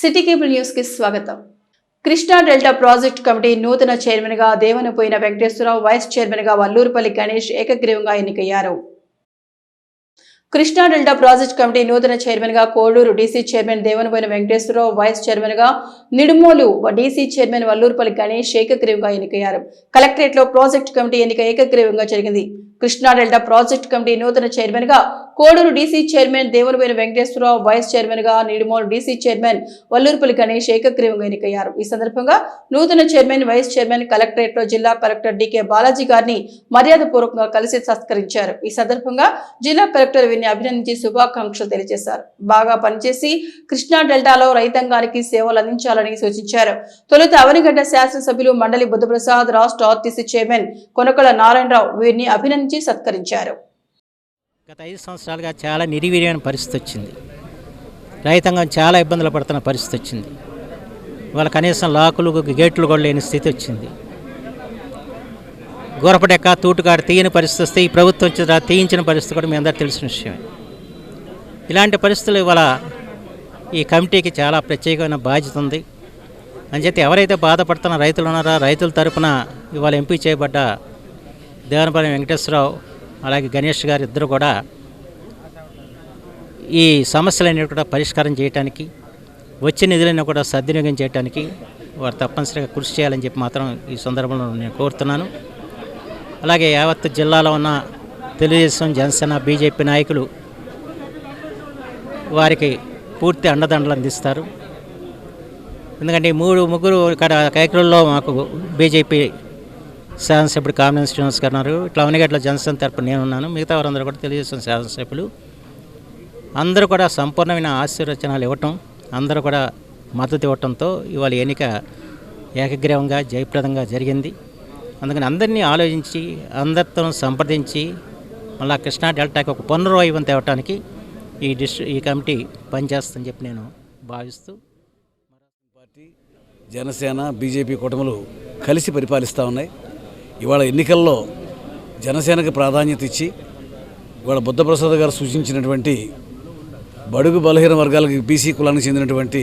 City cable news కి స్వాగతం. Krishna delta project committee నూతన చైర్మన్ గా దేవనపోయిన వెంకటేశ్వరరావు, వైస్ చైర్మన్ గా వల్లూరుపల్లి గణేష్ ఏకగ్రీవంగా ఎన్నికయ్యారు. కృష్ణా డెల్టా ప్రాజెక్ట్ కమిటీ నూతన చైర్మన్ గా Koduru DC chairman Devanapoyina Venkateswararao, vice chairman గా నిడుమోలు డీసీ చైర్మన్ వల్లూరుపల్లి గణేష్ ఏకగ్రీవంగా ఎన్నికయ్యారు. కలెక్టరేట్ లో ప్రాజెక్ట్ కమిటీ ఎన్నిక ఏకగ్రీవంగా జరిగింది. కృష్ణా డెల్టా ప్రాజెక్ట్ కమిటీ నూతన చైర్మన్ గా Koduru DC chairman Devanapoyina Venkateswararao, vice chairman గా నిడుమోలు డీసీ చైర్మన్ వల్లూరుపల్లి గణేష్ ఏకగ్రీవంగా ఎన్నికయ్యారు. ఈ సందర్భంగా నూతన చైర్మన్, వైస్ చైర్మన్ కలెక్టరేట్ లో జిల్లా కలెక్టర్ డికే బాలాజీ గారిని మర్యాదపూర్వకంగా కలిసి సత్కరించారు. ఈ సందర్భంగా జిల్లా కలెక్టర్ వీరిని అభినందించి శుభాకాంక్షలు తెలియజేశారు. బాగా పనిచేసి కృష్ణా డెల్టాలో రైతాంగానికి సేవలు అందించాలని సూచించారు. తొలుత అవనిగడ్డ శాసనసభ్యులు మండలి బుద్ధప్రసాద్, రాష్ట్ర ఆర్టీసీ చైర్మన్ కొనకల నారాయణరావు వీరిని అభినందించి సత్కరించారు. గత 5 సంవత్సరాలుగా చాలా నిర్వీర్యమైన పరిస్థితి వచ్చింది. రైతాంగం చాలా ఇబ్బందులు పడుతున్న పరిస్థితి వచ్చింది. వాళ్ళ కనీసం లాకులు గేట్లు కూడా లేని స్థితి వచ్చింది. గోరపడెక్క తూటుకాడు తీయని పరిస్థితి వస్తే ఈ ప్రభుత్వం తీయించిన పరిస్థితి కూడా మీ అందరూ తెలిసిన విషయమే. ఇలాంటి పరిస్థితులు ఇవాళ ఈ కమిటీకి చాలా ప్రత్యేకమైన బాధ్యత ఉంది. అంచేత ఎవరైతే బాధపడుతున్న రైతులు ఉన్నారో రైతుల తరపున ఇవాళ ఎంపీ చేయబడ్డ దేవనపల్లి వెంకటేశ్వరరావు అలాగే గణేష్ గారు ఇద్దరు కూడా ఈ సమస్యలన్నీ కూడా పరిష్కారం చేయడానికి, వచ్చే నిధులను కూడా సద్వినియోగం చేయడానికి వారు తప్పనిసరిగా కృషి చేయాలని చెప్పి మాత్రం ఈ సందర్భంలో నేను కోరుతున్నాను. అలాగే యావత్ జిల్లాలో ఉన్న తెలుగుదేశం, జనసేన, బీజేపీ నాయకులు వారికి పూర్తి అండదండలు అందిస్తారు. ఎందుకంటే ఈ ముగ్గురు ఇక్కడ కైకలూరులో మాకు బీజేపీ శాసనసభ్యుడు కామినేని శ్రీనివాస్ గారు ఉన్నారు. ఇట్లా అవనిగడ్డలో జనసేన తరపున నేనున్నాను. మిగతా వారందరూ కూడా తెలుగుదేశం శాసనసభ్యులు. అందరూ కూడా సంపూర్ణమైన ఆశీర్వచనాలు ఇవ్వటం, అందరూ కూడా మద్దతు ఇవ్వటంతో ఇవాళ ఎన్నిక ఏకగ్రీవంగా జయప్రదంగా జరిగింది. అందుకని అందరినీ ఆలోచించి అందరితో సంప్రదించి మళ్ళా కృష్ణా డెల్టాకి ఒక పునర్వైవం తేవటానికి ఈ కమిటీ పనిచేస్తుందని చెప్పి నేను భావిస్తూ, పార్టీ జనసేన బీజేపీ కూటములు కలిసి పరిపాలిస్తూ ఉన్నాయి. ఇవాళ ఎన్నికల్లో జనసేనకి ప్రాధాన్యత ఇచ్చి ఇవాళ బుద్ధప్రసాద్ గారు సూచించినటువంటి బడుగు బలహీన వర్గాలకు బీసీ కులానికి చెందినటువంటి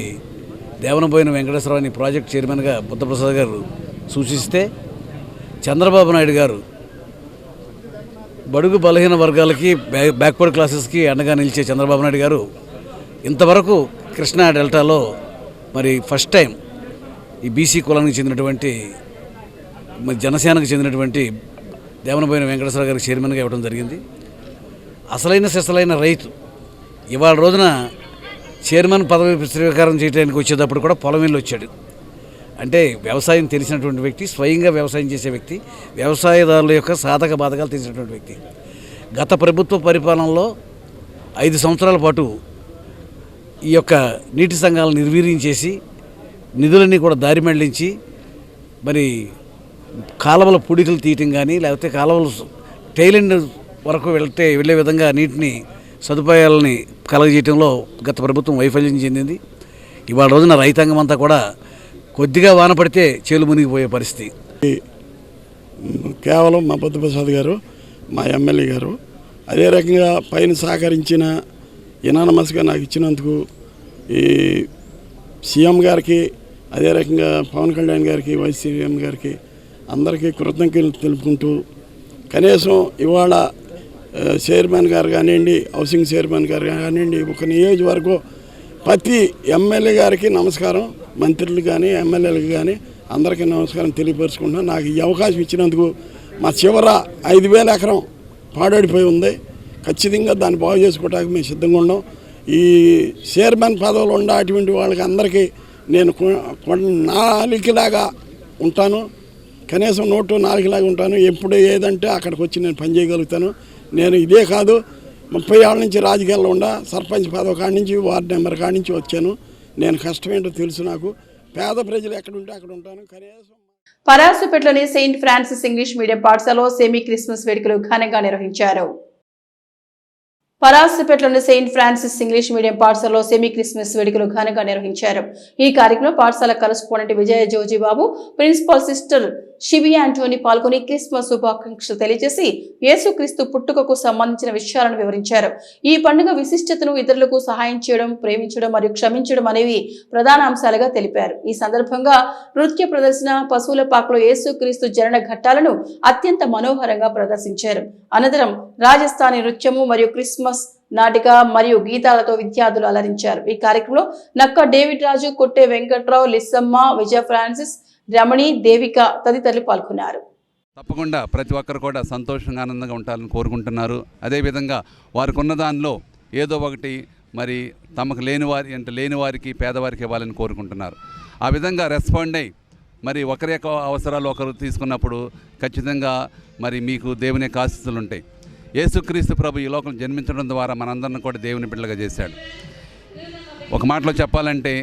దేవనపోయిన వెంకటేశ్వరరావుని ప్రాజెక్ట్ చైర్మన్గా బుద్ధప్రసాద్ గారు సూచిస్తే, చంద్రబాబు నాయుడు గారు బడుగు బలహీన వర్గాలకి బ్యాక్వర్డ్ క్లాసెస్కి అండగా నిలిచే చంద్రబాబు నాయుడు గారు ఇంతవరకు కృష్ణా డెల్టాలో మరి ఫస్ట్ టైం ఈ బీసీ కులానికి చెందినటువంటి జనసేనకు చెందినటువంటి దేవనపోయిన వెంకటేశ్వర గారికి చైర్మన్గా ఇవ్వడం జరిగింది. అసలైన రైతు ఇవాళ రోజున చైర్మన్ పదవి స్వీకారం చేయడానికి వచ్చేటప్పుడు కూడా పొలం వెళ్ళి వచ్చాడు. అంటే వ్యవసాయం తెలిసినటువంటి వ్యక్తి, స్వయంగా వ్యవసాయం చేసే వ్యక్తి, వ్యవసాయదారుల యొక్క సాధక బాధకాలు తెలిసినటువంటి వ్యక్తి. గత ప్రభుత్వ పరిపాలనలో 5 సంవత్సరాల పాటు ఈ యొక్క నీటి సంఘాలను నిర్వీర్యం చేసి నిధులన్నీ కూడా దారి మళ్లించి మరి కాలువల పూడికలు తీయటం కానీ, లేకపోతే కాలువలు టైలెండ్ వరకు వెళ్ళే విధంగా నీటిని సదుపాయాలని కలగజేయటంలో గత ప్రభుత్వం వైఫల్యం చెందింది. ఇవాళ రోజున రైతాంగం అంతా కూడా కొద్దిగా వాన పడితే చేలు మునిగిపోయే పరిస్థితి. కేవలం మా బుద్ధప్రసాద్ గారు, మా ఎమ్మెల్యే గారు అదే రకంగా పైన సహకరించిన ఎనానమస్గా నాకు ఇచ్చినందుకు ఈ సీఎం గారికి, అదే రకంగా పవన్ కళ్యాణ్ గారికి, వైస్ సీఎం గారికి అందరికీ కృతజ్ఞతలు తెలుపుకుంటూ, కనీసం ఇవాళ చైర్మన్ గారు కానివ్వండి, హౌసింగ్ చైర్మన్ గారు కానివ్వండి, ఒక నియోజకవర్గం ప్రతి ఎమ్మెల్యే గారికి నమస్కారం, మంత్రులు కానీ ఎమ్మెల్యేలకు కానీ అందరికీ నమస్కారం తెలియపరుచుకుంటున్నాను. నాకు ఈ అవకాశం ఇచ్చినందుకు మా చివర 5,000 ఎకరం పాడైపోయి ఉంది. ఖచ్చితంగా దాన్ని బాగు చేసుకోవడానికి మేము సిద్ధంగా ఉన్నాం. ఈ చైర్మన్ పదవులు ఉండే అటువంటి వాళ్ళకి అందరికీ నేను నాలుగులాగా ఉంటాను, కనీసం 104లాగా ఉంటాను. ఎప్పుడు ఏదంటే అక్కడికి వచ్చి నేను పనిచేయగలుగుతాను. నేను ఇదే కాదు, 30 ఏళ్ళ నుంచి రాజకీయాల్లో ఉండా, సర్పంచ్ పదవి కాడి నుంచి, వార్డు నెంబర్ కాడి నుంచి వచ్చాను. నేను కష్టం ఏంటో తెలుసు. నాకు పేద ప్రజలు ఎక్కడుంటే అక్కడ ఉంటాను. కనీసం పరాసుపేటలోని సెయింట్ ఫ్రాన్సిస్ ఇంగ్లీష్ మీడియం పాఠశాలలో సెమీ క్రిస్మస్ వేడుకలు ఘనంగా నిర్వహించారు. పరాసుపేటలోని సెయింట్ ఫ్రాన్సిస్ ఇంగ్లీష్ మీడియం పాఠశాలలో సెమీ క్రిస్మస్ వేడుకలు ఘనంగా నిర్వహించారు. ఈ కార్యక్రమంలో పాఠశాల కరెస్పాండెంట్ విజయ Jojibabu, principal sister Shibi Anthony పాల్గొని క్రిస్మస్ శుభాకాంక్షలు తెలియజేసి యేసుక్రీస్తు పుట్టుకకు సంబంధించిన విషయాలను వివరించారు. ఈ పండుగ విశిష్టతను, ఇతరులకు సహాయం చేయడం, ప్రేమించడం మరియు క్షమించడం అనేవి ప్రధాన అంశాలుగా తెలిపారు. ఈ సందర్భంగా నృత్య ప్రదర్శన, పశువుల పాకలో యేసుక్రీస్తు జనన ఘట్టాలను అత్యంత మనోహరంగా ప్రదర్శించారు. అనంతరం రాజస్థానీ నృత్యము మరియు క్రిస్మస్ నాటిక మరియు గీతాలతో విద్యార్థులు అలరించారు. ఈ కార్యక్రమంలో నక్క డేవిడ్ రాజు, కొట్టే వెంకట్రావు, లిస్సమ్మ, విజయ ఫ్రాన్సిస్, రమణి, దేవిక తదితరులు పాల్గొన్నారు. తప్పకుండా ప్రతి ఒక్కరు కూడా సంతోషంగా ఆనందంగా ఉండాలని కోరుకుంటున్నారు. అదేవిధంగా వారికి ఉన్న దానిలో ఏదో ఒకటి మరి తమకు లేని వారికి పేదవారికి ఇవ్వాలని కోరుకుంటున్నారు. ఆ విధంగా రెస్పాండ్ అయ్యి మరి ఒకరి యొక్క అవసరాలు ఒకరు తీసుకున్నప్పుడు ఖచ్చితంగా మరి మీకు దేవుని యొక్క ఆశీస్సులు ఉంటాయి. యేసుక్రీస్తు ప్రభు ఈ లోకం జన్మించడం ద్వారా మనందరిని కూడా దేవుని బిడ్డలుగా చేశాడు. ఒక మాటలో చెప్పాలంటే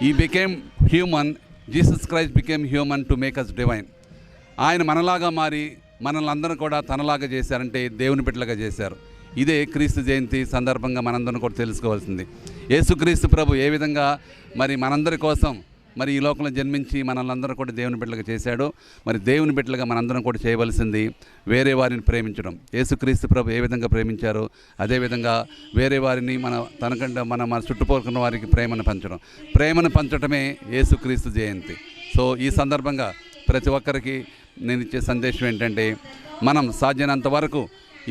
ఈ became human, Jesus Christ became human to make us divine. ఆయన మనలాగా మారి మనల్ని అందరూ కూడా తనలాగా చేశారంటే దేవుని బిడ్డలుగా చేశారు. ఇదే క్రీస్తు జయంతి సందర్భంగా మనందరం కూడా తెలుసుకోవాల్సింది. యేసుక్రీస్తు ప్రభు ఏ విధంగా మరి మనందరి కోసం మరి ఈ లోకంలో జన్మించి మనల్ని అందరూ కూడా దేవుని బిడ్డలుగా చేశాడు. మరి దేవుని బిడ్డలుగా మనందరం కూడా చేయవలసింది వేరే వారిని ప్రేమించడం. యేసుక్రీస్తు ప్రభు ఏ విధంగా ప్రేమించారో అదేవిధంగా వేరే వారిని తనకంటే మన చుట్టుపక్కల వారికి ప్రేమను పంచడమే యేసుక్రీస్తు జయంతి. సో ఈ సందర్భంగా ప్రతి ఒక్కరికి నేను ఇచ్చే సందేశం ఏంటంటే మనం సాధ్యమైనంత వరకు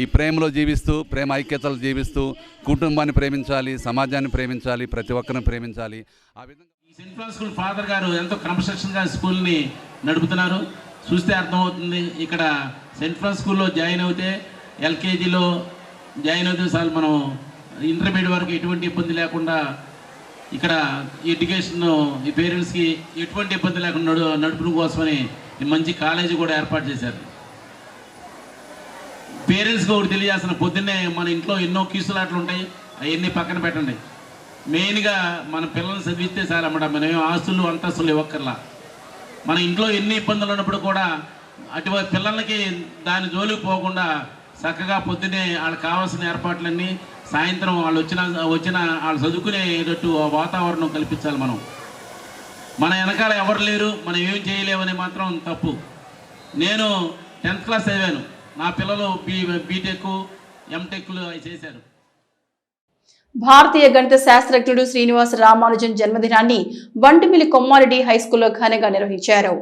ఈ ప్రేమలో జీవిస్తూ, ప్రేమ ఐక్యతలు జీవిస్తూ కుటుంబాన్ని ప్రేమించాలి, సమాజాన్ని ప్రేమించాలి, ప్రతి ఒక్కరిని ప్రేమించాలి. ఆ విధంగా సెయింట్ ఫ్రాన్స్ స్కూల్ ఫాదర్ గారు ఎంతో క్రమశిక్షణగా స్కూల్ని నడుపుతున్నారు. చూస్తే అర్థమవుతుంది. ఇక్కడ సెయింట్ ఫ్రాన్స్ స్కూల్లో జాయిన్ అవుతే ఎల్కేజీలో జాయిన్ అవుతే సార్ మనం ఇంటర్మీడియట్ వరకు ఎటువంటి ఇబ్బంది లేకుండా ఇక్కడ ఎడ్యుకేషన్ ఈ పేరెంట్స్కి ఎటువంటి ఇబ్బంది లేకుండా నడుపుల కోసమని మంచి కాలేజీ కూడా ఏర్పాటు చేశారు. పేరెంట్స్కి ఒకటి తెలియాల్సిన, పొద్దున్నే మన ఇంట్లో ఎన్నో కీసులాట్లు ఉంటాయి, అవన్నీ పక్కన పెట్టండి. మెయిన్గా మన పిల్లల్ని చదివిస్తే సార్ అన్నమాట, మనం ఆస్తులు అంతస్తులు ఇవ్వక్కర్లా. మన ఇంట్లో ఎన్ని ఇబ్బందులు ఉన్నప్పుడు కూడా అటువంటి పిల్లలకి దాని జోలికి పోకుండా చక్కగా పొద్దున్నే వాళ్ళకి కావాల్సిన ఏర్పాట్లన్నీ, సాయంత్రం వాళ్ళు వచ్చిన వాళ్ళు చదువుకునేటట్టు వాతావరణం కల్పించాలి. మన వెనకాల ఎవరు లేరు, మనం ఏం చేయలేమని మాత్రం తప్పు. నేను 10th క్లాస్ చదివాను, నా పిల్లలు బీటెక్, ఎంటెక్లు చేశారు. భారతీయ గణిత శాస్త్రజ్ఞుడు శ్రీనివాస రామానుజన్ జన్మదినాన్ని బంటిమిల్లి కొమ్మారెడ్డి హైస్కూల్లో ఘనంగా నిర్వహించారు.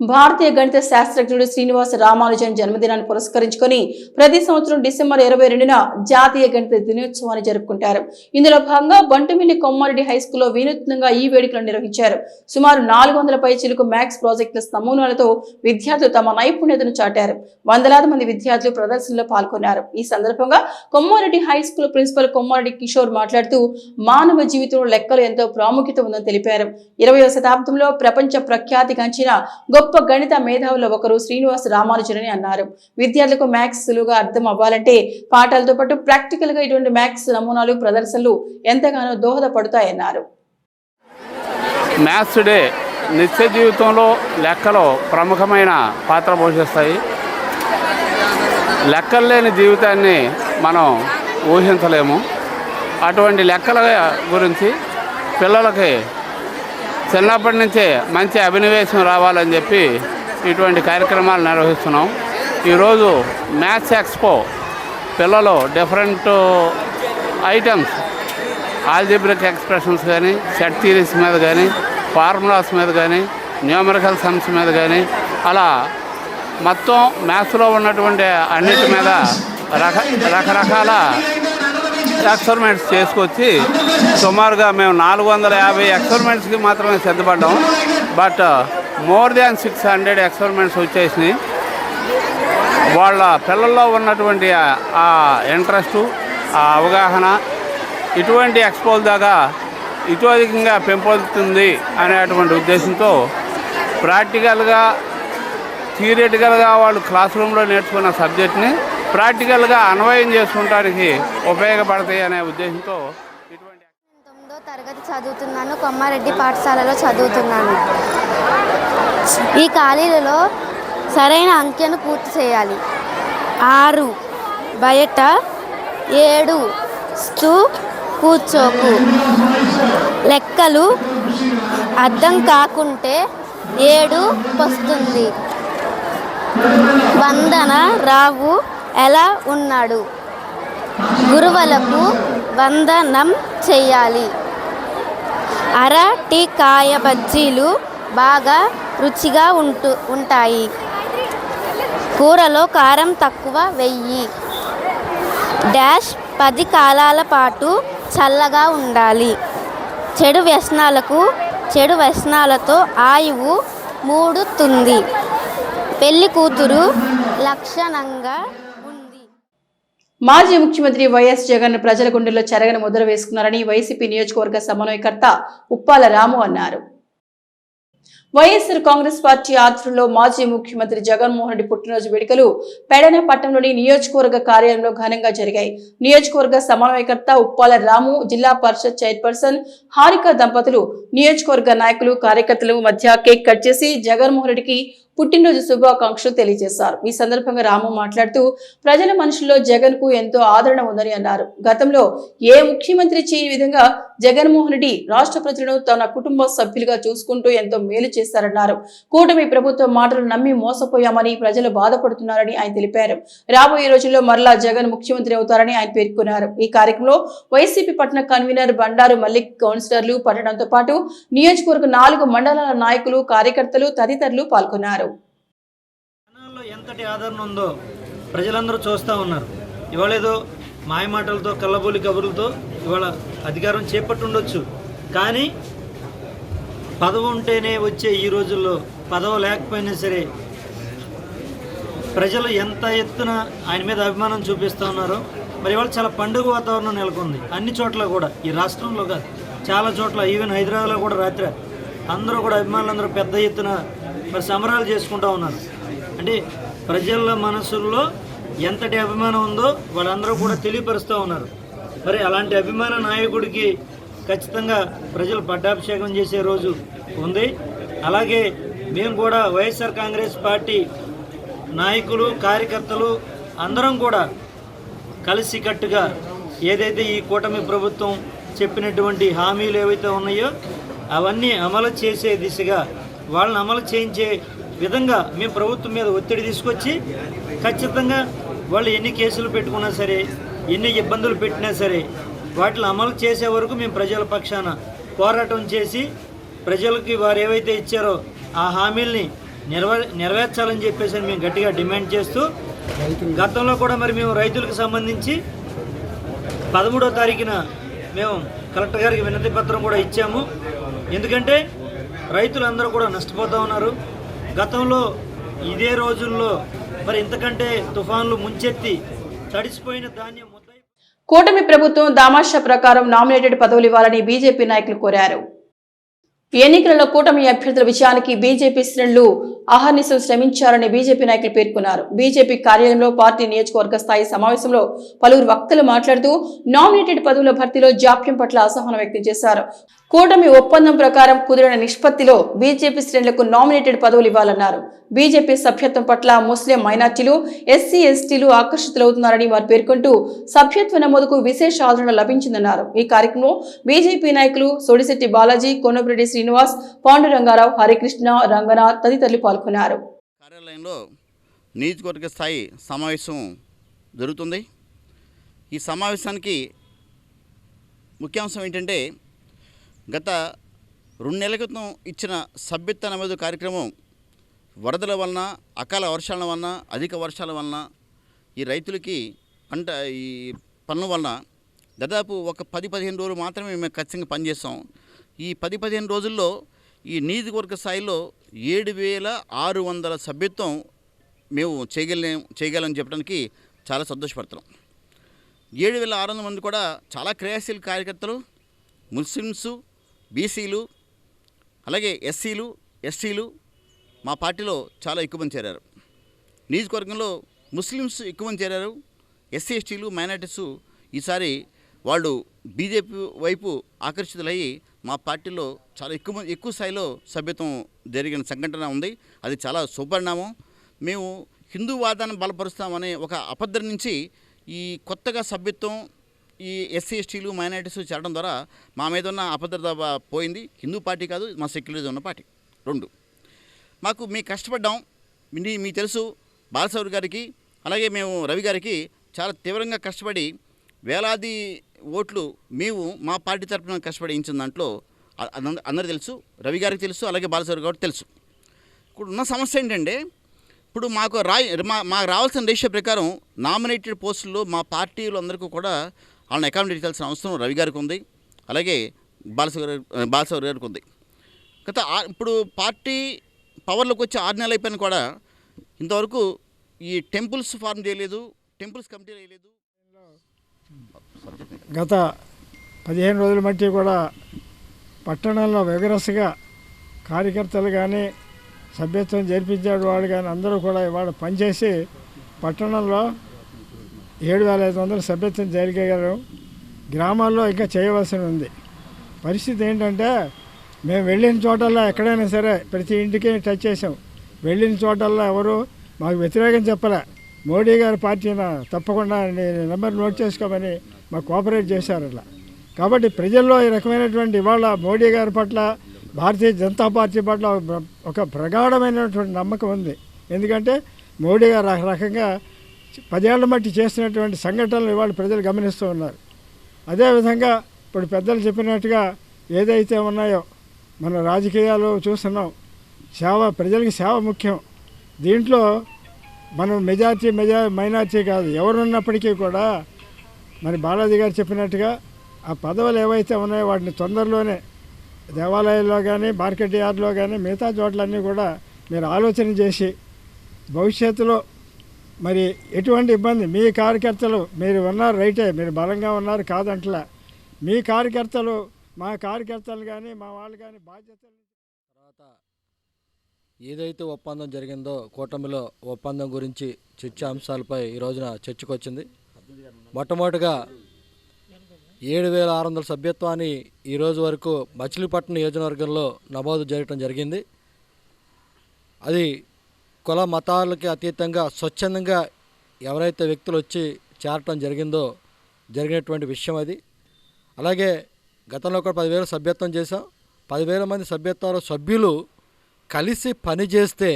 భారతీయ గణిత శాస్త్రజ్ఞుడు శ్రీనివాస రామానుజన్ జన్మదినాన్ని పురస్కరించుకొని ప్రతి సంవత్సరం డిసెంబర్ 22న జాతీయ గణిత దినోత్సవాన్ని జరుపుకుంటారు. ఇందులో భాగంగా బంటుమిల్లి కొమ్మారెడ్డి హైస్కూల్లో వినూత్నంగా ఈ వేడుకలను నిర్వహించారు. సుమారు 400 పైచిలకు మ్యాథ్స్ ప్రాజెక్టుల నమూనాలతో విద్యార్థులు తమ నైపుణ్యతను చాటారు. వందలాది మంది విద్యార్థులు ప్రదర్శనలో పాల్గొన్నారు. ఈ సందర్భంగా కొమ్మారెడ్డి హైస్కూల్ ప్రిన్సిపల్ కొమ్మారెడ్డి కిషోర్ మాట్లాడుతూ మానవ జీవితంలో లెక్కలు ఎంతో ప్రాముఖ్యత ఉందని తెలిపారు. 20వ శతాబ్దంలో ప్రపంచ ప్రఖ్యాతిగాంచిన గొప్ప గణిత మేధావుల ఒకరు శ్రీనివాస రామానుజన్ అని అన్నారు. విద్యార్థులకు మ్యాథ్స్ సులువుగా అర్థం అవ్వాలంటే పాఠాలతో పాటు ప్రాక్టికల్ గా ఇటువంటి మ్యాథ్స్ నమూనాలు, ప్రదర్శనలు ఎంతగానో దోహదపడతాయన్నారు. మ్యాథ్స్ డే నిత్య జీవితంలో లెక్కలు ప్రముఖమైన పాత్ర పోషిస్తాయి. లెక్కలు లేని జీవితాన్ని మనం ఊహించలేము. అటువంటి లెక్కల గురించి పిల్లలకి చిన్నప్పటి నుంచే మంచి అభినవేశం రావాలని చెప్పి ఇటువంటి కార్యక్రమాలు నిర్వహిస్తున్నాం. ఈరోజు మ్యాథ్స్ ఎక్స్పో పిల్లలు డిఫరెంట్ ఐటమ్స్, ఆల్జిబ్రిక్ ఎక్స్ప్రెషన్స్ కానీ, సెట్ థియరీస్ మీద కానీ, ఫార్ములాస్ మీద కానీ, న్యూమరికల్ సమ్స్ మీద కానీ, అలా మొత్తం మ్యాథ్స్లో ఉన్నటువంటి అన్నిటి మీద రకరకాల ఎక్స్పెరిమెంట్స్ చేసుకొచ్చి సుమారుగా మేము 450 ఎక్స్పెరిమెంట్స్కి మాత్రమే సిద్ధపడ్డాం. బట్ మోర్ దాన్ 600 ఎక్స్పెరిమెంట్స్ వచ్చేసినాయి. వాళ్ళ పిల్లల్లో ఉన్నటువంటి ఆ ఇంట్రెస్టు, ఆ అవగాహన ఇటువంటి ఎక్స్పోల్ దాకా ఇటువధికంగా పెంపొందుతుంది అనేటువంటి ఉద్దేశంతో ప్రాక్టికల్గా, థియరిటికల్గా వాళ్ళు క్లాస్ రూమ్లో నేర్చుకున్న సబ్జెక్ట్ని ప్రాక్టికల్గా అన్వయం చేసుకుంటానికి ఉపయోగపడతాయి అనే ఉద్దేశంతో ఇటువంటి 9వ తరగతి చదువుతున్నాను. కొమ్మారెడ్డి పాఠశాలలో చదువుతున్నాను. ఈ ఖాళీలలో సరైన అంకెను పూర్తి చేయాలి. 6 బయట, 7 కూర్చోకు. లెక్కలు అర్థం కాకుంటే 7 వస్తుంది. వందన రావు ఎలా ఉన్నాడు? గురువులకు వందనం చెయ్యాలి. అరటికాయ బజ్జీలు బాగా రుచిగా ఉంటాయి. కూరలో కారం తక్కువ వెయ్యి. డాష్ 10 కాలాల పాటు చల్లగా ఉండాలి. చెడు వ్యసనాలతో ఆయువు మూడుతుంది. పెళ్లి కూతురు లక్షణంగా ఉంది. మాజీ ముఖ్యమంత్రి వైఎస్ జగన్ ప్రజల గుండెల్లో చెరగని ముద్ర వేసుకున్నారని వైసీపీ నియోజకవర్గ సమన్వయకర్త ఉప్పాల రాము అన్నారు. వైఎస్ఆర్ కాంగ్రెస్ పార్టీ ఆధ్వర్యంలో మాజీ ముఖ్యమంత్రి జగన్మోహన్ రెడ్డి పుట్టినరోజు వేడుకలు పెడన పట్టణంలోని నియోజకవర్గ కార్యాలయంలో ఘనంగా జరిగాయి. నియోజకవర్గ సమన్వయకర్త ఉప్పాల రాము, జిల్లా పరిషత్ చైర్పర్సన్ హారిక దంపతులు నియోజకవర్గ నాయకులు, కార్యకర్తల మధ్య కేక్ కట్ చేసి జగన్మోహన్ రెడ్డికి పుట్టినరోజు శుభాకాంక్షలు తెలియజేశారు. ఈ సందర్భంగా రాము మాట్లాడుతూ ప్రజల మనుషుల్లో జగన్ కు ఎంతో ఆదరణ ఉందని అన్నారు. గతంలో ఏ ముఖ్యమంత్రి చేయని విధంగా జగన్మోహన్ రెడ్డి రాష్ట్ర ప్రజలను తన కుటుంబ సభ్యులుగా చూసుకుంటూ ఎంతో మేలు చేశారన్నారు. కూటమి ప్రభుత్వం మాటలు నమ్మి మోసపోయామని ప్రజలు బాధపడుతున్నారని ఆయన తెలిపారు. రాబోయే రోజుల్లో మరలా జగన్ ముఖ్యమంత్రి అవుతారని ఆయన పేర్కొన్నారు. ఈ కార్యక్రమంలో వైసీపీ పట్టణ కన్వీనర్ బండారు మల్లిక్, కౌన్సిలర్లు, పట్టణంతో పాటు నియోజకవర్గ 4 మండలాల నాయకులు, కార్యకర్తలు తదితరులు పాల్గొన్నారు. ఎంతటి ఆదరణ ఉందో ప్రజలందరూ చూస్తూ ఉన్నారు. ఇవాళ ఏదో మాయమాటలతో, కళ్ళబోలి కబుర్లతో ఇవాళ అధికారం చేపట్టుండొచ్చు, కానీ పదవి ఉంటేనే వచ్చే ఈ రోజుల్లో పదవి లేకపోయినా సరే ప్రజలు ఎంత ఎత్తున ఆయన మీద అభిమానం చూపిస్తూ ఉన్నారో. మరి ఇవాళ చాలా పండుగ వాతావరణం నెలకొంది అన్ని చోట్ల కూడా, ఈ రాష్ట్రంలో కాదు చాలా చోట్ల, ఈవెన్ హైదరాబాద్లో కూడా రాత్రి అందరూ కూడా అభిమానులందరూ పెద్ద ఎత్తున మరి సంబరాలు చేసుకుంటూ ఉన్నారు. అంటే ప్రజల మనసుల్లో ఎంతటి అభిమానం ఉందో వాళ్ళందరూ కూడా తెలియపరుస్తూ ఉన్నారు. మరి అలాంటి అభిమాన నాయకుడికి ఖచ్చితంగా ప్రజలు పట్టాభిషేకం చేసే రోజు ఉంది. అలాగే మేము కూడా వైఎస్ఆర్ కాంగ్రెస్ పార్టీ నాయకులు, కార్యకర్తలు అందరం కూడా కలిసికట్టుగా ఏదైతే ఈ కూటమి ప్రభుత్వం చెప్పినటువంటి హామీలు ఏవైతే ఉన్నాయో అవన్నీ అమలు చేసే దిశగా, వాళ్ళని అమలు చేయించే విధంగా మేము ప్రభుత్వం మీద ఒత్తిడి తీసుకొచ్చి ఖచ్చితంగా వాళ్ళు ఎన్ని కేసులు పెట్టుకున్నా సరే, ఎన్ని ఇబ్బందులు పెట్టినా సరే వాటిని అమలు చేసే వరకు మేము ప్రజల పక్షాన పోరాటం చేసి ప్రజలకి వారు ఏవైతే ఇచ్చారో ఆ హామీల్ని నెరవేర్చాలని చెప్పేసి మేము గట్టిగా డిమాండ్ చేస్తూ, గతంలో కూడా మరి మేము రైతులకు సంబంధించి 13వ తారీఖున మేము కలెక్టర్ గారికి వినతి పత్రం కూడా ఇచ్చాము. ఎందుకంటే రైతులందరూ కూడా నష్టపోతూ ఉన్నారు. గతంలో ఇదే రోజుల్లో మరి ఇంతకంటే తుఫాన్లు ముంచెత్తి తడిసిపోయిన ధాన్యం కూటమి ప్రభుత్వం దామాషా ప్రకారం నామినేటెడ్ పదవులు ఇవ్వాలని బీజేపీ నాయకులు కోరారు. ఎన్నికలలో కూటమి అభ్యర్థుల విజయానికి బీజేపీ శ్రేణులు అహర్నిశలు శ్రమించారని బీజేపీ నాయకులు పేర్కొన్నారు. బీజేపీ కార్యాలయంలో పార్టీ నియోజకవర్గ స్థాయి సమావేశంలో పలువురు వక్తలు మాట్లాడుతూ నామినేటెడ్ పదవుల భర్తీలో జాప్యం పట్ల అసహనం వ్యక్తం చేశారు. కూటమి ఒప్పందం ప్రకారం కుదిరిన నిష్పత్తిలో బీజేపీ శ్రేణులకు నామినేటెడ్ పదవులు ఇవ్వాలన్నారు. బీజేపీ సభ్యత్వం పట్ల ముస్లిం మైనార్టీలు, ఎస్సీ, ఎస్టీలు ఆకర్షితులవుతున్నారని వారు పేర్కొంటూ సభ్యత్వ నమోదుకు విశేష ఆదరణ లభించిందన్నారు. ఈ కార్యక్రమంలో బీజేపీ నాయకులు సోడిశెట్టి బాలాజీ, కొనపరెడ్డి శ్రీనివాస్, పాండురంగారావు, హరికృష్ణ, రంగనాథ్ తదితరులు పాల్గొన్నారు. కార్యాలయంలో నియోజకవర్గ స్థాయి సమావేశం జరుగుతుంది. ఈ సమావేశానికి ముఖ్యాంశం ఏంటంటే, గత 2 నెలల క్రితం ఇచ్చిన సభ్యత్వ నమోదు కార్యక్రమం వరదల వలన, అకాల వర్షాల వలన, అధిక వర్షాల వలన ఈ రైతులకి ఈ పనుల వలన దాదాపు ఒక 10-15 రోజులు మాత్రమే మేము ఖచ్చితంగా పనిచేస్తాం. ఈ 10-15 రోజుల్లో ఈ నియోజకవర్గ స్థాయిలో 7,600 సభ్యత్వం మేము చేయగలని చెప్పడానికి చాలా సంతోషపడుతున్నాం. 7,600 మంది కూడా చాలా క్రియాశీల కార్యకర్తలు, ముస్లిమ్స్, బీసీలు, అలాగే ఎస్సీలు, ఎస్టీలు మా పార్టీలో చాలా ఎక్కువ మంది చేరారు. నియోజకవర్గంలో ముస్లిమ్స్ ఎక్కువ మంది చేరారు. ఎస్సీ, ఎస్టీలు, మైనారిటీస్ ఈసారి వాళ్ళు బీజేపీ వైపు ఆకర్షితులయ్యి మా పార్టీలో చాలా ఎక్కువ స్థాయిలో సభ్యత్వం జరిగిన సంఘటన ఉంది. అది చాలా శుభపరిణామం. మేము హిందూవాదాన్ని బలపరుస్తామనే ఒక అపద్ర నుంచి ఈ కొత్తగా సభ్యత్వం ఈ ఎస్సీ, ఎస్టీలు, మైనారిటీస్ చేరడం ద్వారా మా మీద ఉన్న అభద్రత పోయింది. హిందూ పార్టీ కాదు, మా సెక్యులరిజం ఉన్న పార్టీ. 2 మేము కష్టపడ్డాం. మీకు తెలుసు బాలశౌరి గారికి అలాగే మేము రవి గారికి చాలా తీవ్రంగా కష్టపడి వేలాది ఓట్లు మేము మా పార్టీ తరఫున కష్టపడి ఇచ్చిన దాంట్లో అందరూ తెలుసు, రవి గారికి తెలుసు, అలాగే బాలశౌరి గారికి తెలుసు. ఇప్పుడు ఉన్న సమస్య ఏంటంటే ఇప్పుడు మాకు రావాల్సిన రేషియో ప్రకారం నామినేటెడ్ పోస్టుల్లో మా పార్టీలు అందరికీ కూడా వాళ్ళని అకామిడేట్ చేయాల్సిన అవసరం రవి గారికి ఉంది, అలాగే బాలశౌరి గారికి ఉంది. ఇప్పుడు పార్టీ పవర్లోకి వచ్చి 6 నెలలు అయిపోయినా కూడా ఇంతవరకు ఈ టెంపుల్స్ ఫార్మ్ చేయలేదు, టెంపుల్స్ కమిటీ చేయలేదు. గత 15 రోజుల మట్టి కూడా పట్టణంలో విగరస్గా కార్యకర్తలు కానీ సభ్యత్వం జరిపించాడు వాడు కానీ అందరూ కూడా ఇవాళ పనిచేసి పట్టణంలో 7,500 సభ్యత్వం జరిగారు. గ్రామాల్లో ఇంకా చేయవలసి ఉంది. పరిస్థితి ఏంటంటే మేము వెళ్ళిన చోటల్లో ఎక్కడైనా సరే ప్రతి ఇంటికి టచ్ చేసాం. వెళ్ళిన చోటల్లో ఎవరు మాకు వ్యతిరేకం చెప్పలే. మోడీ గారి పార్టీన తప్పకుండా నెంబర్ నోట్ చేసుకోమని మాకు కోఆపరేట్ చేశారు. అట్లా కాబట్టి ప్రజల్లో ఈ రకమైనటువంటి ఇవాళ మోడీ గారి పట్ల భారతీయ జనతా పార్టీ పట్ల ఒక ప్రగాఢమైనటువంటి నమ్మకం ఉంది. ఎందుకంటే మోడీ గారు రకంగా 10 ఏళ్ల మట్టి చేస్తున్నటువంటి సంఘటనలు ఇవాళ ప్రజలు గమనిస్తూ ఉన్నారు. అదేవిధంగా ఇప్పుడు పెద్దలు చెప్పినట్టుగా ఏదైతే ఉన్నాయో మన రాజకీయాలు చూస్తున్నాం. ప్రజలకి సేవ ముఖ్యం. దీంట్లో మనం మైనార్టీ కాదు, ఎవరున్నప్పటికీ కూడా మరి బాలాజీ గారు చెప్పినట్టుగా ఆ పదవులు ఏవైతే ఉన్నాయో వాటిని తొందరలోనే దేవాలయాల్లో కానీ మార్కెట్ యార్డ్లో కానీ మిగతా చోట్లన్నీ కూడా మీరు ఆలోచన చేసి భవిష్యత్తులో మరి ఎటువంటి ఇబ్బంది మీ కార్యకర్తలు మీరు ఉన్నారు రైటే, మీరు బలంగా ఉన్నారు కాదంటలా, మీ కార్యకర్తలు మా కార్యకర్తలు కానీ మా వాళ్ళు కానీ బాధ్యతలు తర్వాత ఏదైతే ఒప్పందం జరిగిందో కూటమిలో ఒప్పందం గురించి చర్చా అంశాలపై ఈ రోజున చర్చకు వచ్చింది. మొట్టమొదటిగా 7,600 సభ్యత్వాన్ని ఈరోజు వరకు మచిలీపట్నం నియోజకవర్గంలో నమోదు చేయడం జరిగింది. అది కుల మతాలకి అతీతంగా స్వచ్ఛందంగా ఎవరైతే వ్యక్తులు వచ్చి చేరటం జరిగినటువంటి విషయం అది. అలాగే గతంలో కూడా 10,000 సభ్యత్వం చేశాం. 10,000 మంది సభ్యులు కలిసి పనిచేస్తే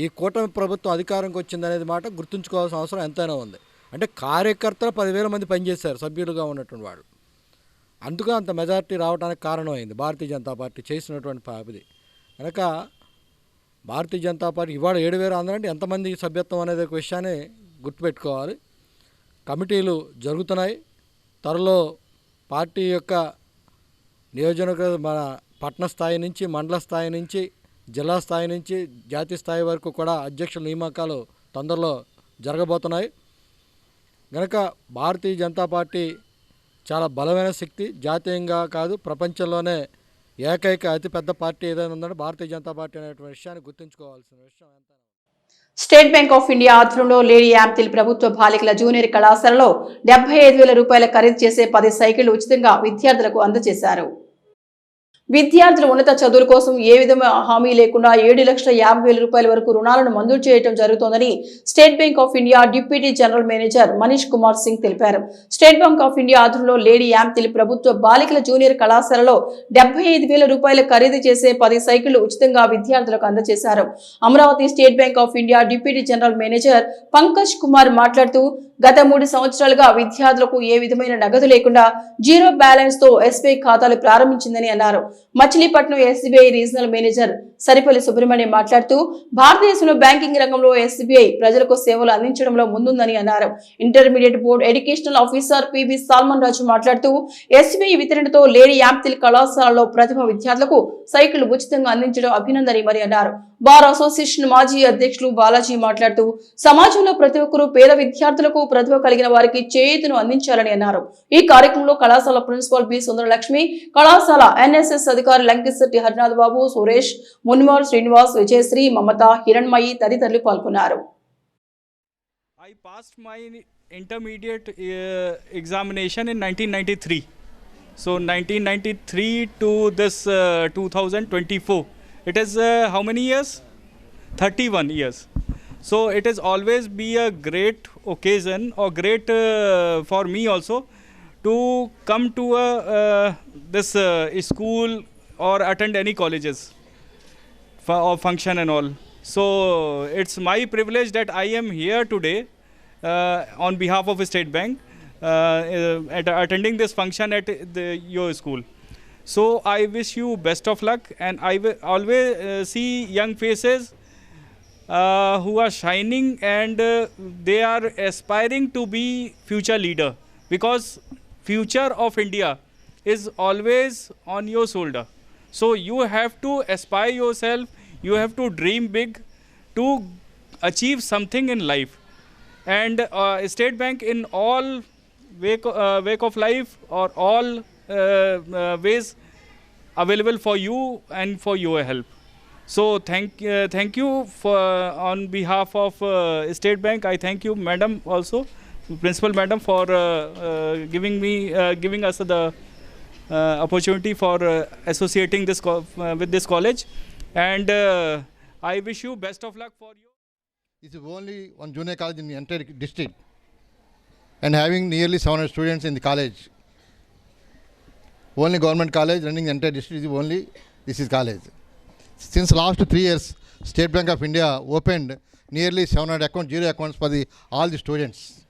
ఈ కూటమి ప్రభుత్వం అధికారంకి వచ్చిందనేది మాట గుర్తుంచుకోవాల్సిన అవసరం ఎంతైనా ఉంది. అంటే కార్యకర్తలు 10,000 మంది పనిచేశారు సభ్యులుగా ఉన్నటువంటి వాడు. అందుకు అంత మెజారిటీ రావడానికి కారణమైంది భారతీయ జనతా పార్టీ చేసినటువంటి ఇది. కనుక భారతీయ జనతా పార్టీ ఇవాళ 7,000 అంటే ఎంతమంది సభ్యత్వం అనేది ఒక విషయాన్ని గుర్తుపెట్టుకోవాలి. కమిటీలు జరుగుతున్నాయి. త్వరలో పార్టీ యొక్క నియోజకవర్గ మన పట్టణ స్థాయి నుంచి మండల స్థాయి నుంచి జిల్లా స్థాయి నుంచి జాతీయ స్థాయి వరకు కూడా అధ్యక్షుల నియామకాలు తొందరలో జరగబోతున్నాయి. కనుక భారతీయ జనతా పార్టీ చాలా బలమైన శక్తి. జాతీయంగా కాదు ప్రపంచంలోనే ఏకైక అతిపెద్ద పార్టీ ఏదైనా ఉందంటే భారతీయ జనతా పార్టీ అనేటువంటి విషయాన్ని గుర్తుంచుకోవాల్సిన విషయం ఎంత. స్టేట్ బ్యాంక్ ఆఫ్ ఇండియా ఆధ్వర్యంలో లేడీ యాంపిల్ ప్రభుత్వ బాలికల జూనియర్ కళాశాలలో 75,000 రూపాయల ఖరీదు చేసే 10 సైకిళ్లు ఉచితంగా విద్యార్థులకు అందజేశారు. విద్యార్థులు ఉన్నత చదువుల కోసం ఏ విధమైన హామీ లేకుండా 7,50,000 రూపాయల వరకు రుణాలను మంజూరు చేయడం జరుగుతోందని state bank of India deputy general manager Manish Kumar Singh తెలిపారు. స్టేట్ బ్యాంక్ ఆఫ్ ఇండియా ఆధ్వర్యంలో లేడీ యాంపిల్ ప్రభుత్వ బాలికల జూనియర్ కళాశాలలో 75,000 రూపాయల ఖరీదు చేసే 10 సైకిళ్లు ఉచితంగా విద్యార్థులకు అందజేశారు. Amaravati state bank of India deputy general manager Pankaj Kumar మాట్లాడుతూ గత 3 సంవత్సరాలుగా విద్యార్థులకు ఏ విధమైన నగదు లేకుండా జీరో బ్యాలెన్స్ తో ఎస్బీఐ ఖాతాలు ప్రారంభించిందని అన్నారు. Machilipatnam SBI regional manager Saripalli Subrahmanyam మాట్లాడుతూ భారతదేశంలో బ్యాంకింగ్ రంగంలో ఎస్బీఐ ప్రజలకు సేవలు అందించడంలో ముందుందని అన్నారు. Intermediate board educational officer PB Solomon Raju మాట్లాడుతూ ఎస్బీఐ వితరణతో లేడీ యాంపిల్ కళాశాలలో ప్రతిభ విద్యార్థులకు సైకిల్ ఉచితంగా అందించడం అభినందనీయమని అన్నారు. బార్ అసోసియేషన్ మాజీ అధ్యక్షులు బాలాజీ మాట్లాడుతూ సమాజంలో ప్రతి ఒక్కరూ పేద విద్యార్థులకు ప్రతిభ కలిగిన వారికి చేయూతను అందించాలని అన్నారు. ఈ కార్యక్రమంలో కళాశాల ప్రిన్సిపాల్ బి సుందరలక్ష్మి, కళాశాల ఎన్ఎస్ఎస్ అధికారి లంకిశెట్టి హరినాథ్ బాబు, సురేష్, మున్మార్ శ్రీనివాస్, విజయశ్రీ, మమత, హిరణ్మయి తదితరులు పాల్గొన్నారు. I passed my intermediate examination in 1993. So 1993 to this 2024. It is how many years? 31 years. So it has always be a great occasion or great for me also to come to this school or attend any colleges. function and all. So it's my privilege that I am here today on behalf of State Bank attending this function at your school. So I wish you best of luck, and I will always see young faces who are shining, and they are aspiring to be future leader, because future of India is always on your shoulder. So you have to aspire yourself, you have to dream big to achieve something in life. And State Bank in all wake of life or all ways available for you and for your help. So thank you for on behalf of State Bank. I thank you, Madam, also Principal Madam, for giving us the opportunity for associating this with this college, and I wish you best of luck for you. This is only one junior college in the entire district, and having nearly 700 students in the college. Only government college running the entire district is only this is college. Since last 3 years, State Bank of India opened nearly 700 accounts, zero accounts for all the students.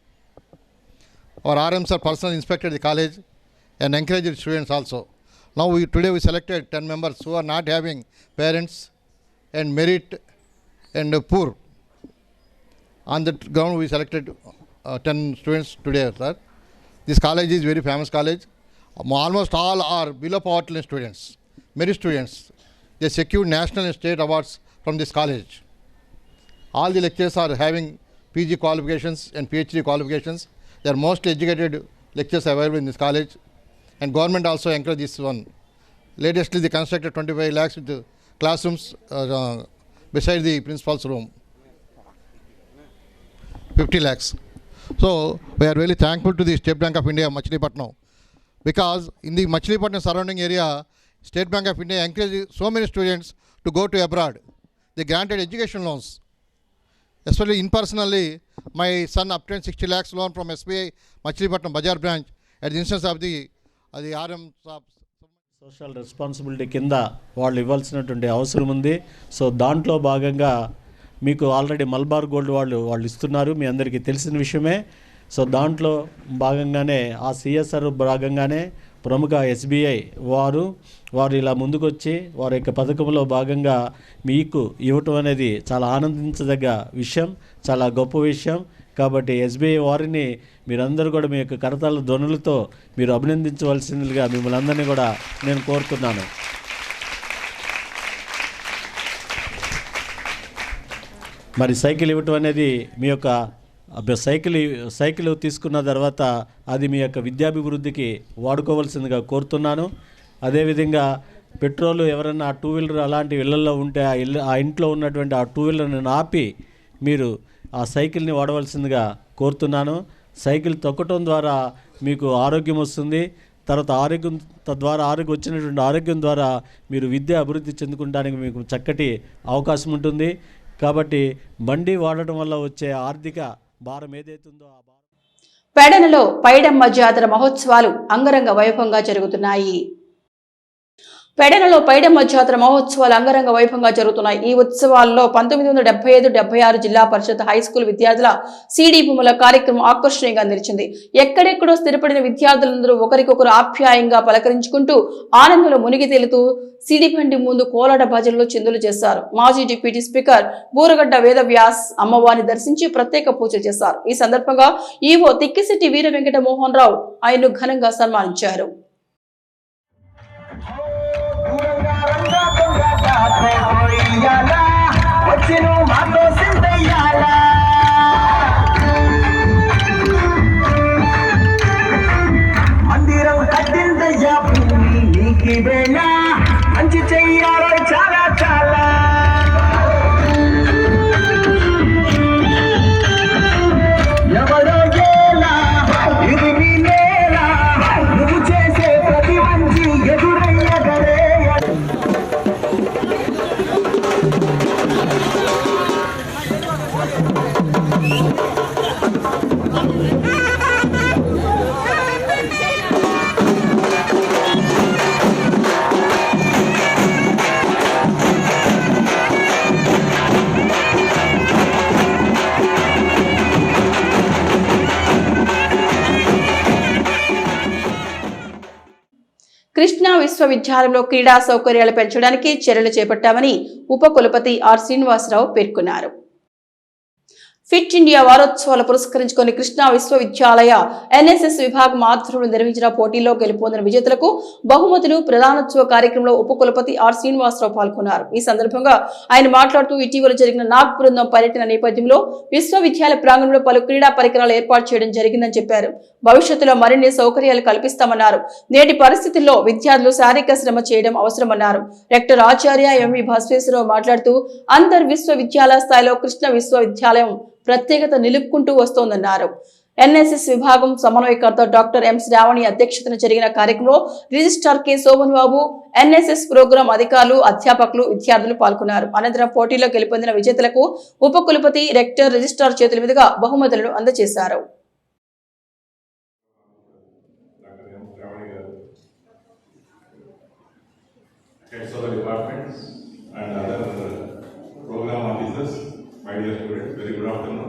Our RMs are personally inspected the college and encouraged the students also. Now today we selected 10 members who are not having parents and merit and poor. On that ground we selected 10 students today, sir. This college is very famous college. Almost all are below poverty line students, merit students. They secured national and state awards from this college. All the lecturers are having PG qualifications and PhD qualifications. They are mostly educated lecturers available in this college, and government also encouraged this one. Latestly, they constructed 25 lakhs with the classrooms beside the principal's room. 50 lakhs. So we are really thankful to the State Bank of India, Machilipatnam, because in the Machilipatnam surrounding area, State Bank of India encouraged so many students to go to abroad. They granted education loans. Especially personally, my son obtained 60 lakhs loan from SBI Machilipatnam Bazaar branch at the instance of the RM shop. Social responsibility కింద వాళ్ళు ఇవ్వాల్సినటువంటి అవసరం ఉంది. So దాంట్లో భాగంగా మీకు already Malabar gold వాళ్ళు ఇస్తున్నారు, మీ అందరికీ తెలిసిన విషయమే. సో దాంట్లో భాగంగానే ఆ సిఎస్ఆర్ భాగంగానే ప్రముఖ ఎస్బీఐ వారు ఇలా ముందుకొచ్చి వారి యొక్క పథకంలో భాగంగా మీకు ఇవ్వటం అనేది చాలా ఆనందించదగ్గ విషయం, చాలా గొప్ప విషయం. కాబట్టి ఎస్బీఐ వారిని మీరందరూ కూడా మీ యొక్క కరతాళ ధ్వనులతో మీరు అభినందించవలసిందిగా మిమ్మల్ని అందరినీ కూడా నేను కోరుతున్నాను. మరి సైకిల్ ఇవ్వటం అనేది మీ యొక్క సైకిల్ తీసుకున్న తర్వాత అది మీ యొక్క విద్యాభివృద్ధికి వాడుకోవాల్సిందిగా కోరుతున్నాను. అదేవిధంగా పెట్రోలు ఎవరైనా టూ వీలర్ అలాంటి ఇళ్లలో ఉంటే ఆ ఇంట్లో ఉన్నటువంటి ఆ టూ వీలర్ని ఆపి మీరు ఆ సైకిల్ని వాడవలసిందిగా కోరుతున్నాను. సైకిల్ తొక్కటం ద్వారా మీకు ఆరోగ్యం వస్తుంది. తర్వాత వచ్చినటువంటి ఆరోగ్యం ద్వారా మీరు విద్య అభివృద్ధి చెందుకోవడానికి మీకు చక్కటి అవకాశం ఉంటుంది. కాబట్టి బండి వాడటం వల్ల వచ్చే ఆర్థిక భారం ఏదైతుందో ఆ భారం. పెడనలో పైడమ్మ జాతర మహోత్సవాలు అంగరంగ వైభవంగా జరుగుతున్నాయి. పెడనలో పైడమ్మ జాతర మహోత్సవాలు అంగరంగ వైభవంగా జరుగుతున్నాయి. ఈ ఉత్సవాల్లో 1975-76 జిల్లా పరిషత్ హైస్కూల్ విద్యార్థుల సీడీ భూముల కార్యక్రమం ఆకర్షణీయంగా నిలిచింది. ఎక్కడెక్కడో స్థిరపడిన విద్యార్థులందరూ ఒకరికొకరు ఆప్యాయంగా పలకరించుకుంటూ ఆనందంలో మునిగి తేలుతూ సీడీ బండి ముందు కోలాట భజనలు చిందులు చేశారు. మాజీ డిప్యూటీ స్పీకర్ బూరగడ్డ వేదవ్యాస్ అమ్మవారిని దర్శించి ప్రత్యేక పూజలు చేశారు. ఈ సందర్భంగా ఈవో తిక్కిశెట్టి వీర వెంకట మోహన్ రావు ఆయన్ను ఘనంగా సన్మానించారు. మందిరం కట్టిందయ్యా భూమి నీకి వేళ మంచి చెయ్యాలి చాలా చాలా ఎవరో ఎలా ఇది నీ నేల నువ్వు చేసే కృష్ణా విశ్వవిద్యాలయంలో క్రీడా సౌకర్యాలు పెంచడానికి చర్యలు చేపట్టామని ఉపకులపతి ఆర్ శ్రీనివాసరావు పేర్కొన్నారు. ఫిట్ ఇండియా వారోత్సవాలు పురస్కరించుకొని కృష్ణా విశ్వవిద్యాలయ ఎన్ఎస్ఎస్ విభాగం ఆధ్వర్యంలో నిర్వహించిన పోటీలో గెలుపొందిన విజేతలకు బహుమతులు ప్రదానోత్సవ కార్యక్రమంలో ఉపకులపతి ఆర్ శ్రీనివాసరావు పాల్గొన్నారు. ఈ సందర్భంగా ఆయన మాట్లాడుతూ ఇటీవల జరిగిన నాగ్ బృందం పర్యటన నేపథ్యంలో విశ్వవిద్యాలయ ప్రాంగణంలో పలు క్రీడా పరికరాలు ఏర్పాటు చేయడం జరిగిందని చెప్పారు. భవిష్యత్తులో మరిన్ని సౌకర్యాలు కల్పిస్తామన్నారు. నేటి పరిస్థితుల్లో విద్యార్థులు శారీరక శ్రమ చేయడం అవసరమన్నారు. రెక్టర్ ఆచార్య ఎంవి భాస్వేశ్వరరావు మాట్లాడుతూ అంతర్ విశ్వవిద్యాలయ స్థాయిలో కృష్ణ విశ్వవిద్యాలయం ప్రత్యేకత నిలుపుకుంటూ వస్తోందన్నారు. ఎన్ఎస్ఎస్ విభాగం సమన్వయకర్త డాక్టర్ ఎం శ్రావణి అధ్యక్షతన జరిగిన కార్యక్రమంలో రిజిస్ట్రార్ కె శోభన్ బాబు, ఎన్ఎస్ఎస్ ప్రోగ్రాం అధికారులు, అధ్యాపకులు, విద్యార్థులు పాల్గొన్నారు. అనంతరం పోటీలో గెలుపొందిన విజేతలకు ఉపకులపతి, రెక్టర్, రిజిస్ట్రార్ చేతుల మీదుగా బహుమతులను అందజేశారు. My dear students, very good afternoon.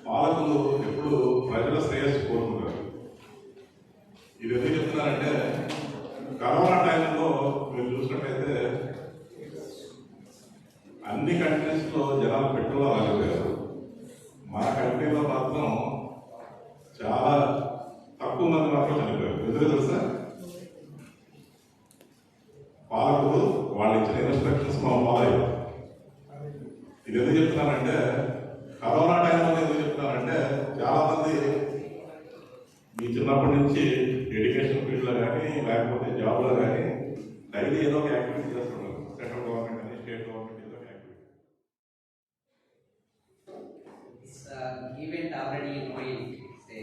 పాలకులు ఎప్పుడు ప్రజల శ్రేయస్సు కోరుకుంటారు. ఇది ఎందుకు చెప్తున్నారంటే కరోనా టైంలో మీరు చూసినట్టయితే అన్ని కంట్రీస్లో జనాలు పెట్రోల్ ఆగలేదు. మన కంట్రీలో మాత్రం చాలా తక్కువ మంది మాత్రం చనిపోయారు. ఎందుకు తెలుసా? పాలకులు వాళ్ళు ఇచ్చిన ఇన్స్ట్రక్షన్స్ మనం ఫాలో అయ్యాం. ఇది ఎందుకు చెప్తున్నానంటే కరోనా టైంలో ఎందుకు చెప్తున్నానంటే చాలామంది మీ చిన్నప్పటి నుంచి ఎడ్యుకేషన్ ఫీల్డ్లో కానీ లేకపోతే జాబ్లో కానీ డైలీ ఏదో ఒక యాక్టివిటీ చేస్తున్నారు. సెంట్రల్ గవర్నమెంట్ అని, స్టేట్ గవర్నమెంట్ ఏదో ఒక activity. Event already in mind. Say,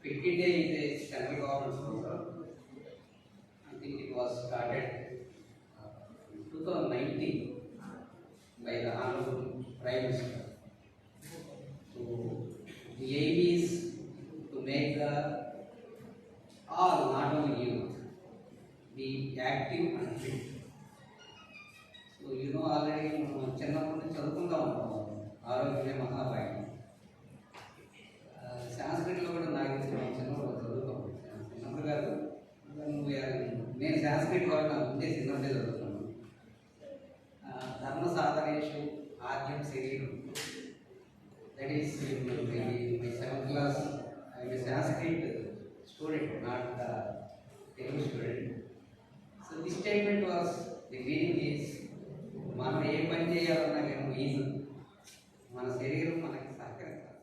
Fit India is a central government program. I think it was started 2019 by the Honorable Prime Minister. So the aim is to make the all, not only youth, be active and fit. So you know already చిన్నప్పటి నుంచి చదువుకుంటా ఉంటాం, ఆరోగ్యమే మహాభాగ్యం. సంస్కృతిలో కూడా నాకు చిన్నప్పుడు చదువుతాం. చిన్నప్పుడు కాదు, నేను సంస్కృతి కూడా నా ముందే చిన్నప్పుడే చదువుతాను. ధర్మ సాధనేషు ఆద్యం శరీరం, that is my 7th class. I M Sanskrit student, not the Telugu student. So this statement was the meaning is మనం ఏ పని చేయాలన్నా కానీ ఈజీ, మన శరీరం మనకి సహకరిస్తారు.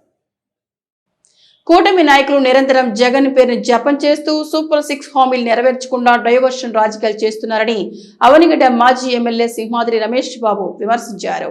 కూటమి నాయకులు నిరంతరం జగన్ పేరుని జపం చేస్తూ సూపర్ 6 హామీలు నెరవేర్చకుండా డైవర్షన్ రాజకీయాలు చేస్తున్నారని అవనిగడ్డ మాజీ ఎమ్మెల్యే సింహాద్రి రమేష్ బాబు విమర్శించారు.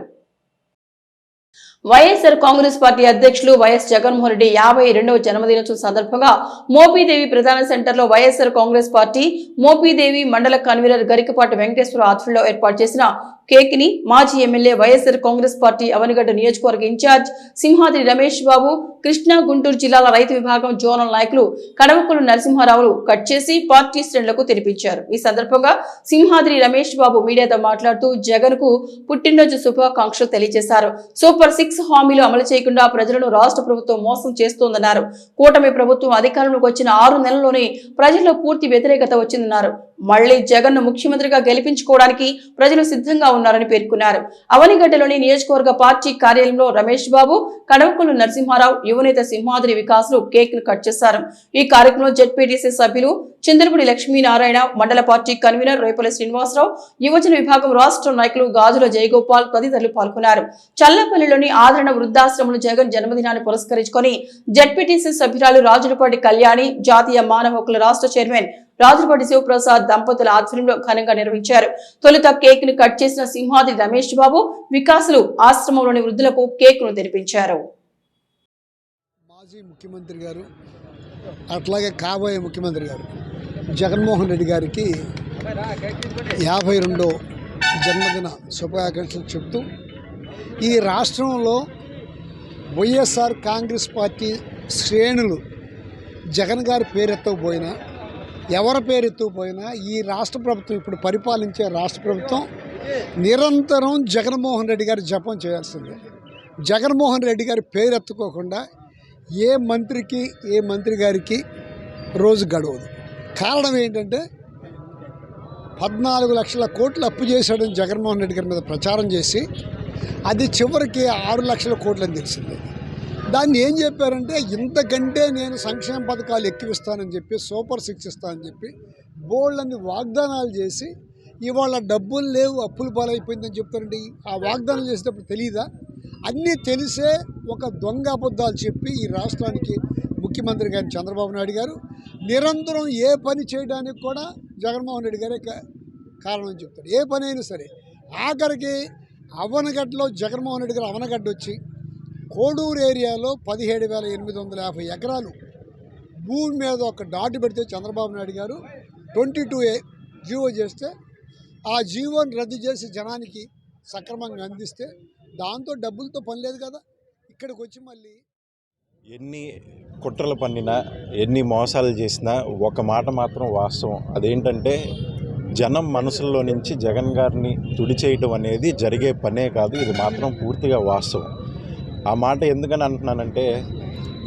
వైఎస్ఆర్ కాంగ్రెస్ పార్టీ అధ్యక్షులు వైఎస్ జగన్మోహన్ రెడ్డి 52వ జన్మదినోత్సవం సందర్భంగా మోపీదేవి ప్రధాన సెంటర్లో వైఎస్ఆర్ కాంగ్రెస్ పార్టీ మోపీదేవి మండల కన్వీనర్ గరికపాటి వెంకటేశ్వర ఆధ్వర్యంలో ఏర్పాటు చేసిన కేక్ ని మాజీ ఎమ్మెల్యే వైఎస్ఆర్ కాంగ్రెస్ పార్టీ అవనిగడ్డ నియోజకవర్గ ఇన్ఛార్జ్ సింహాద్రి రమేష్ బాబు, కృష్ణా, గుంటూరు జిల్లాల రైతు విభాగం జోనల్ నాయకులు కడవకులు నరసింహారావులు కట్ చేసి పార్టీ శ్రేణులకు తినిపించారు. ఈ సందర్భంగా సింహాద్రి రమేష్ బాబు మీడియాతో మాట్లాడుతూ జగన్ కు పుట్టినరోజు శుభాకాంక్షలు తెలియజేశారు. సూపర్ 6 హామీలు అమలు చేయకుండా ప్రజలను రాష్ట్ర ప్రభుత్వం మోసం చేస్తోందన్నారు. కూటమి ప్రభుత్వం అధికారంలోకి వచ్చిన 6 నెలల్లోనే ప్రజల్లో పూర్తి వ్యతిరేకత వచ్చిందన్నారు. మళ్లీ జగన్ ను ముఖ్యమంత్రిగా గెలిపించుకోవడానికి ప్రజలు సిద్ధంగా ఉన్నారని పేర్కొన్నారు. అవనిగడ్డలోని నియోజకవర్గ పార్టీ కార్యాలయంలో రమేష్ బాబు, కడవకులు నరసింహారావు, యువనేత సింహాద్రి వికాసులు కేక్ ను కట్ చేశారు. ఈ కార్యక్రమంలో జెడ్పీటీసీ సభ్యులు చింతలపూడి లక్ష్మీనారాయణ, మండల పార్టీ కన్వీనర్ రేపల్లి శ్రీనివాసరావు, యువజన విభాగం రాష్ట్ర నాయకులు గాజుల జయగోపాల్ తదితరులు పాల్గొన్నారు. చల్లపల్లిలోని ఆదరణ వృద్ధాశ్రమంలో జగన్ జన్మదినాన్ని పురస్కరించుకొని జెడ్పీటీసీ సభ్యురాలు రాజులపాటి కళ్యాణి, జాతీయ మానవ హక్కుల రాష్ట్ర చైర్మన్ రాజులపాటి శివప్రసాద్ దంపతుల ఆధ్వర్యంలో ఘనంగా నిర్వహించారు. తొలుత కేక్ ను కట్ చేసిన సింహాద్రి రమేష్ బాబు, వికాసులు ఆశ్రమంలోని వృద్ధులకు కేక్ ను తినిపించారు. మాజీ ముఖ్యమంత్రి గారు, అట్లాగే కాబోయే ముఖ్యమంత్రి గారు జగన్మోహన్ రెడ్డి గారికి 52వ జన్మదిన శుభాకాంక్షలు చెప్తూ, ఈ రాష్ట్రంలో వైఎస్ఆర్ కాంగ్రెస్ పార్టీ శ్రేణులు జగన్ గారి పేరెత్తకపోయినా, ఎవరి పేరెత్తకపోయినా ఈ రాష్ట్ర ప్రభుత్వం, ఇప్పుడు పరిపాలించే రాష్ట్ర ప్రభుత్వం నిరంతరం జగన్మోహన్ రెడ్డి గారి జపం చేయాల్సిందే. జగన్మోహన్ రెడ్డి గారి పేరెత్తుకోకుండా ఏ మంత్రికి ఏ మంత్రి గారికి రోజు గడవదు. కారణం ఏంటంటే 14 లక్షల కోట్లు అప్పు చేశాడని జగన్మోహన్ రెడ్డి గారి మీద ప్రచారం చేసి అది చివరికి 6 లక్షల కోట్లు అని తెలిసింది. దాన్ని ఏం చెప్పారంటే ఇంతకంటే నేను సంక్షేమ పథకాలు ఎక్కువిస్తానని చెప్పి సూపర్ 6 ఇస్తానని చెప్పి బోల్డ్ని వాగ్దానాలు చేసి ఇవాళ డబ్బులు లేవు అప్పుల పాలైపోయిందని చెప్తారండి. ఆ వాగ్దానాలు చేసేటప్పుడు తెలియదా? అన్నీ తెలిసే ఒక దొంగ అబద్ధాలు చెప్పి ఈ రాష్ట్రానికి ముఖ్యమంత్రి గారిని చంద్రబాబు నాయుడు గారు నిరంతరం ఏ పని చేయడానికి కూడా జగన్మోహన్ రెడ్డి గారే కారణం చెప్తాడు. ఏ పని అయినా సరే. ఆఖరికి అవనగడ్డలో జగన్మోహన్ రెడ్డి గారు అవనగడ్డ వచ్చి కోడూరు ఏరియాలో 17,850 ఎకరాలు భూమి మీద ఒక డాటు పెడితే చంద్రబాబు నాయుడు గారు 22A జీవో చేస్తే ఆ జీవోని రద్దు చేసి జనానికి సక్రమంగా అందిస్తే దాంతో డబ్బులతో పని లేదు కదా. ఇక్కడికి వచ్చి మళ్ళీ ఎన్ని కుట్రలు పన్నినా ఎన్ని మోసాలు చేసినా ఒక మాట మాత్రం వాస్తవం. అదేంటంటే జనం మనసుల్లో నుంచి జగన్ గారిని తుడిచేయటం అనేది జరిగే పనే కాదు. ఇది మాత్రం పూర్తిగా వాస్తవం. ఆ మాట ఎందుకని అంటున్నానంటే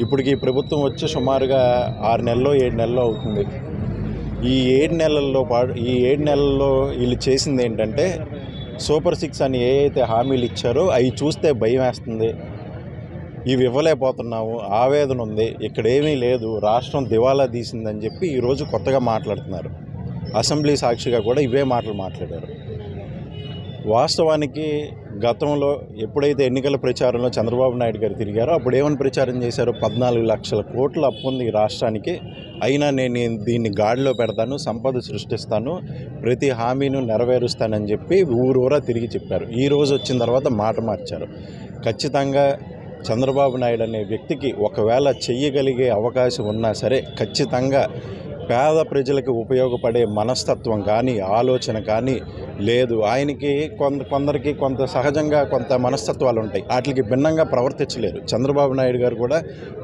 ఇప్పటికి ఈ ప్రభుత్వం వచ్చి సుమారుగా 6 నెలల్లో 7 నెలల్లో అవుతుంది. ఈ 7 నెలల్లో వీళ్ళు చేసింది ఏంటంటే సూపర్ 6 అని ఏవైతే హామీలు ఇచ్చారో అవి చూస్తే భయం వేస్తుంది. ఇవి ఇవ్వలేకపోతున్నాము, ఆవేదన ఉంది, ఇక్కడ ఏమీ లేదు, రాష్ట్రం దివాలా తీసిందని చెప్పి ఈరోజు కొత్తగా మాట్లాడుతున్నారు. అసెంబ్లీ సాక్షిగా కూడా ఇవే మాటలు మాట్లాడారు. వాస్తవానికి గతంలో ఎప్పుడైతే ఎన్నికల ప్రచారంలో చంద్రబాబు నాయుడు గారు తిరిగారో అప్పుడు ఏమని ప్రచారం చేశారు? 14 లక్షల కోట్ల అప్పు ఉంది ఈ రాష్ట్రానికి, అయినా నేను దీన్ని గాడిలో పెడతాను, సంపద సృష్టిస్తాను, ప్రతి హామీను నెరవేరుస్తానని చెప్పి ఊరూరా తిరిగి చెప్పారు. ఈ రోజు వచ్చిన తర్వాత మాట మార్చారు. ఖచ్చితంగా చంద్రబాబు నాయుడు అనే వ్యక్తికి ఒకవేళ చెయ్యగలిగే అవకాశం ఉన్నా సరే ఖచ్చితంగా పేద ప్రజలకు ఉపయోగపడే మనస్తత్వం కానీ ఆలోచన కానీ లేదు. ఆయనకి కొందరికి కొంత సహజంగా కొంత మనస్తత్వాలు ఉంటాయి, వాటికి భిన్నంగా ప్రవర్తించలేరు. చంద్రబాబు నాయుడు గారు కూడా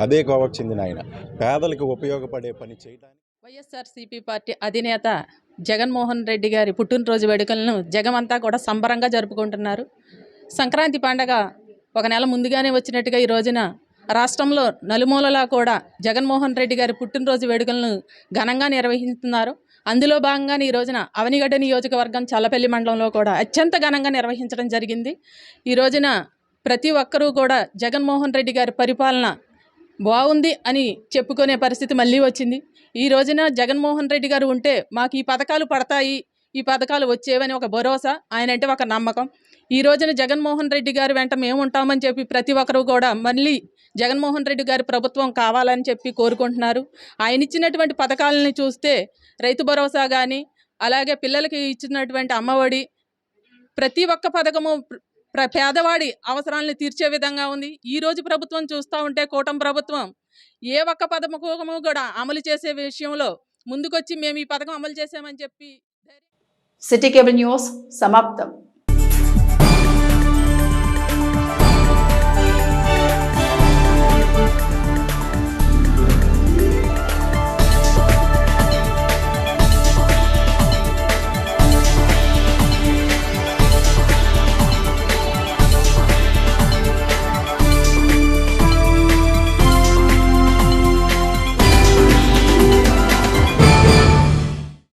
అదే కోవకు చెందిన ఆయన. పేదలకు ఉపయోగపడే పని చేయడానికి వైఎస్ఆర్సీపీ పార్టీ అధినేత జగన్మోహన్ రెడ్డి గారి పుట్టినరోజు వేడుకలను జగమంతా కూడా సంబరంగా జరుపుకుంటున్నారు. సంక్రాంతి పండగ ఒక నెల ముందుగానే వచ్చినట్టుగా ఈ రోజున రాష్ట్రంలో నలుమూలలా కూడా జగన్మోహన్ రెడ్డి గారి పుట్టినరోజు వేడుకలను ఘనంగా నిర్వహిస్తున్నారు. అందులో భాగంగానే ఈ రోజున అవనిగడ్డ నియోజకవర్గం చల్లపల్లి మండలంలో కూడా అత్యంత ఘనంగా నిర్వహించడం జరిగింది. ఈ రోజున ప్రతి ఒక్కరూ కూడా జగన్మోహన్ రెడ్డి గారి పరిపాలన బాగుంది అని చెప్పుకునే పరిస్థితి మళ్ళీ వచ్చింది. ఈ రోజున జగన్మోహన్ రెడ్డి గారు ఉంటే మాకు ఈ పథకాలు పడతాయి, ఈ పథకాలు వచ్చేవని ఒక భరోసా, ఆయన అంటే ఒక నమ్మకం. ఈ రోజున జగన్మోహన్ రెడ్డి గారి వెంట మేము ఉంటామని చెప్పి ప్రతి ఒక్కరూ కూడా మళ్ళీ జగన్మోహన్ రెడ్డి గారి ప్రభుత్వం కావాలని చెప్పి కోరుకుంటున్నారు. ఆయన ఇచ్చినటువంటి పథకాలని చూస్తే రైతు భరోసా కానీ అలాగే పిల్లలకి ఇచ్చినటువంటి అమ్మఒడి ప్రతి ఒక్క పథకము పేదవాడి అవసరాలను తీర్చే విధంగా ఉంది. ఈ రోజు ప్రభుత్వం చూస్తూ ఉంటే కూటమి ప్రభుత్వం ఏ ఒక్క పథకము కూడా అమలు చేసే విషయంలో ముందుకొచ్చి మేము ఈ పథకం అమలు చేసామని చెప్పి. సిటీ కేబుల్ న్యూస్ సమాప్తం.